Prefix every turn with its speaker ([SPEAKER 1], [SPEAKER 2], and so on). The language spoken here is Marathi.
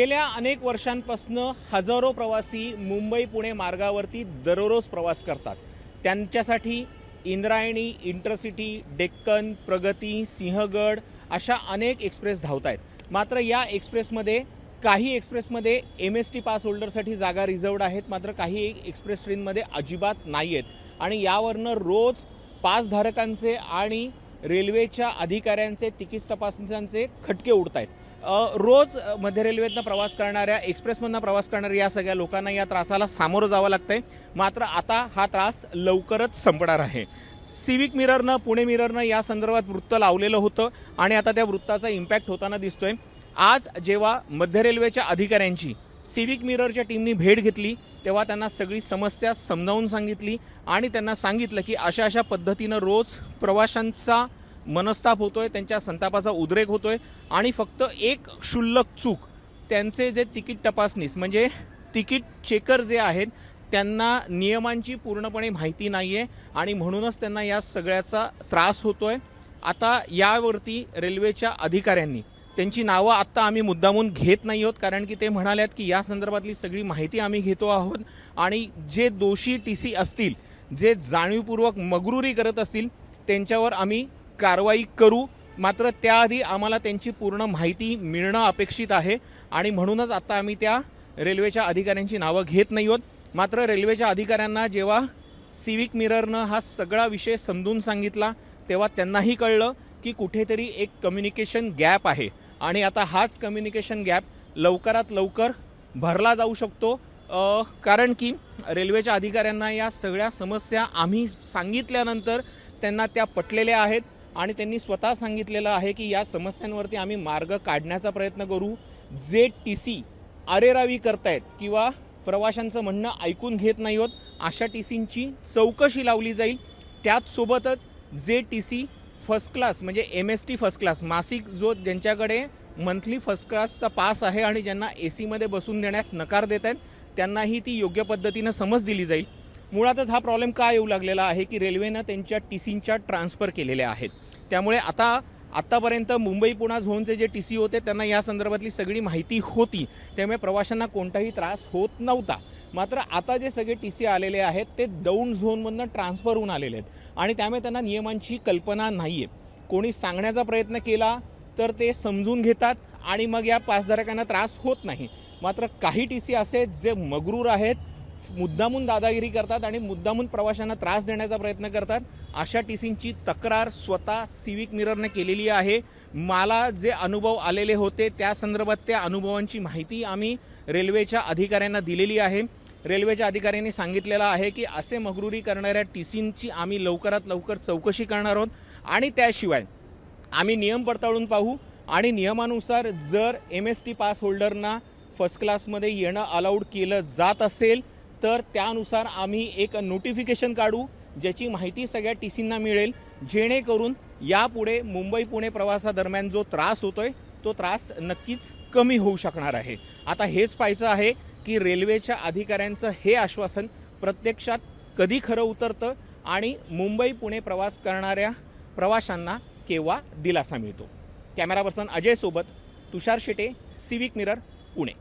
[SPEAKER 1] गेल्या अनेक वर्षांपासून हजारो प्रवासी मुंबई पुणे मार्गावरती दररोज प्रवास करतात। त्यांच्यासाठी इंद्रायणी, इंटरसिटी, डेक्कन, प्रगती, सिंहगड अशा अनेक एक्सप्रेस धावत आहेत। मात्र या एक्सप्रेसमध्ये काही एक्सप्रेसमध्ये MST पास होल्डरसाठी जागा रिझर्वड आहेत, मात्र काही एक्सप्रेस ट्रेनमध्ये अजिबात नाही आहेत। आणि यावरनं रोज पासधारकांचे आणि रेल्वेच्या अधिकाऱ्यांचे तिकीट तपासणीचे खटके उडत आहेत। रोज मध्य रेल्वेतनं प्रवास करणाऱ्या, एक्सप्रेसमधनं प्रवास करणाऱ्या या सगळ्या लोकांना या त्रासाला सामोरं जावं लागतंय। मात्र आता हा त्रास लवकरच संपणार आहे। सिविक मिररनं, पुणे मिररनं या संदर्भात वृत्त लावलेलं होतं आणि आता त्या वृत्ताचा इम्पॅक्ट होताना दिसतोय। आज जेव्हा मध्य रेल्वेच्या अधिकाऱ्यांची सिविक मिररच्या टीमनी भेट घेतली तेव्हा त्यांना सगळी समस्या समजावून सांगितली आणि त्यांना सांगितलं की अशा अशा पद्धतीनं रोज प्रवाशांचा मनस्ताप होतोय, त्यांच्या संतापाचा उद्रेक होतोय आणि फक्त एक क्षुल्लक चूक, त्यांचे जे तिकीट तपासनीस म्हणजे तिकीट चेकर जे आहेत त्यांना नियमांची पूर्णपणे माहिती नाही आहे आणि म्हणूनच त्यांना या सगळ्याचा त्रास होतोय। आता यावरती रेल्वेच्या अधिकाऱ्यांनी, त्यांची नावं आत्ता आम्ही मुद्दामून घेत नाही आहोत कारण की ते म्हणालेत की या संदर्भातली सगळी माहिती आम्ही घेतो आहोत आणि जे दोषी TC असतील, जे जाणीवपूर्वक मगरुरी करत असतील त्यांच्यावर आम्ही कारवाई करू। मात्र त्याआधी आम्हाला त्यांची पूर्ण माहिती मिळणं अपेक्षित आहे आणि म्हणूनच आता आम्ही त्या रेल्वेच्या अधिकाऱ्यांची नावं घेत नाही आहोत। मात्र रेल्वेच्या अधिकाऱ्यांना जेव्हा सिविक मिररनं हा सगळा विषय समजून सांगितला तेव्हा त्यांनाही कळलं की कुठेतरी एक कम्युनिकेशन गॅप आहे आणि आता हाच कम्युनिकेशन गॅप लवकरात लवकर भरला जाऊ शकतो। कारण की रेल्वेच्या अधिकाऱ्यांना या सगळ्या समस्या आम्ही सांगितल्यानंतर त्यांना त्या पटलेल्या आहेत आणि त्यांनी स्वतः सांगितलेलं आहे की या समस्यांवरती आम्ही मार्ग काढण्याचा प्रयत्न करू। जे TC अरेरावी करतायत किंवा प्रवाशांचं म्हणणं ऐकून घेत नाही होत अशा TCंची चौकशी लावली जाईल। त्याचसोबतच जे TC फर्स्ट क्लास म्हणजे MST फर्स्ट क्लास मासिक जो ज्यांच्याकडे मंथली फर्स्ट क्लासचा पास आहे आणि ज्यांना AC मध्ये बसून देण्यास नकार देत आहेत त्यांनाही ती योग्य पद्धतीनं समज दिली जाईल। मुळातच हा प्रॉब्लेम का येऊ लागलेला आहे की रेल्वेनं त्यांच्या TCंच्या ट्रान्सफर केलेल्या आहेत, त्यामुळे आतापर्यंत मुंबई पुणे झोनचे जे TC होते त्यांना या संदर्भातली सगळी माहिती होती, त्यामुळे प्रवाशांना कोणताही त्रास होत नव्हता। मात्र आता जे सगळे TC आलेले आहेत ते दौंड झोनमधनं ट्रान्सफर होऊन आलेले आहेत आणि त्यामुळे त्यांना नियमांची कल्पना नाही आहे। कोणी सांगण्याचा प्रयत्न केला तर ते समजून घेतात आणि मग या पासधारकांना त्रास होत नाही। मात्र काही TC असे जे मगरूर आहेत, मुद्दामून दादागिरी करतात आणि मुद्दामून प्रवाशांना त्रास देण्याचा प्रयत्न करतात, अशा TCंची तक्रार स्वतः सिविक मिररने केलेली आहे। मला जे अनुभव आलेले होते त्या संदर्भात त्या अनुभवांची माहिती आम्ही रेल्वेच्या अधिकाऱ्यांना दिलेली आहे। रेल्वेच्या अधिकाऱ्यांनी सांगितलेलं आहे की असे मगरुरी करणाऱ्या TCंची आम्ही लवकरात लवकर चौकशी करणार आहोत आणि त्याशिवाय आम्ही नियम पडताळून पाहू आणि नियमानुसार जर MST पास होल्डरना फर्स्ट क्लासमध्ये येणं अलाउड केलं जात असेल तर त्यानुसार आम्ही एक नोटिफिकेशन काढू ज्याची माहिती सगळ्या TCंना मिळेल, जेणेकरून यापुढे मुंबई पुणे प्रवासादरम्यान जो त्रास होतोय तो त्रास नक्कीच कमी होऊ शकणार आहे। आता हेच पाहायचं आहे की रेल्वेच्या अधिकाऱ्यांचं हे आश्वासन प्रत्यक्षात कधी खरं उतरतं आणि मुंबई पुणे प्रवास करणाऱ्या प्रवाशांना केव्हा दिलासा मिळतो। कॅमेरा पर्सन अजय सोबत तुषार शेटे, सिविक मिरर, पुणे।